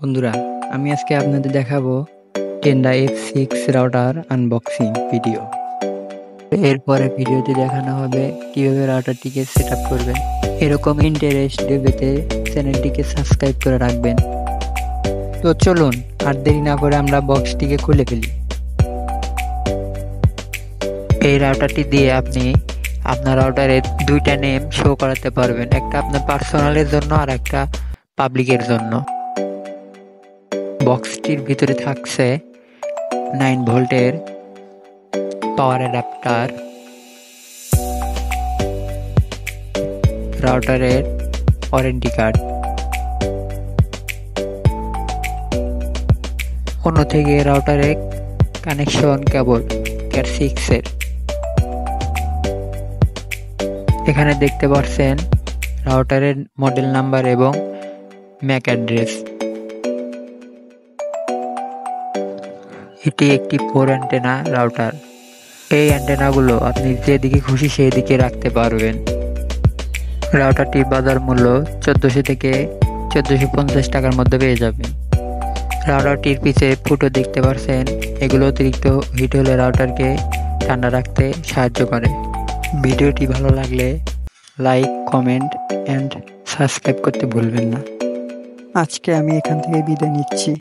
বন্ধুরা, আমি আজকে আপনাদের দেখাবো Tenda F6 router unboxing video. এরপরে ভিডিওতে দেখানো হবে কিভাবে রাউটারটিকে সেট আপ করবেন। এরকম ইন্টারেস্ট পেতে চ্যানেলটিকে সাবস্ক্রাইব করে রাখবেন। তো চলুন আর দেরি না করে আমরা বক্সটিকে খুলে ফেলি। এই রাউটারটি দিয়ে আপনি আপনার রাউটারের দুইটা নেম শো করাতে পারবেন, একটা আপনার পার্সোনালের জন্য আর একটা পাবলিকের জন্য। বক্সটির ভিতরে থাকছে 9 ভোল্টের পাওয়ার অ্যাডাপ্টার, রাউটারের ওয়ারেন্টি কার্ড, অন্য থেকে রাউটারের কানেকশন কেবল ক্যাট 6 এর। এখানে দেখতে পাচ্ছেন রাউটারের মডেল নাম্বার এবং ম্যাক অ্যাড্রেস। এটি একটি 4 অ্যান্টেনা রাউটার। এই অ্যান্টেনাগুলো আপনি যেদিকে খুশি সেই দিকে রাখতে পারবেন। রাউটারটির বাজার মূল্য 1400 থেকে 1450 টাকার মধ্যে পেয়ে যাবেন। রাউটারটির পিছে ফুটো দেখতে পাচ্ছেন, এগুলো অতিরিক্ত হিট হলে রাউটারকে ঠান্ডা রাখতে সাহায্য করে। ভিডিওটি ভালো লাগলে লাইক, কমেন্ট অ্যান্ড সাবস্ক্রাইব করতে ভুলবেন না। আজকে আমি এখান থেকে বিদায় নিচ্ছি।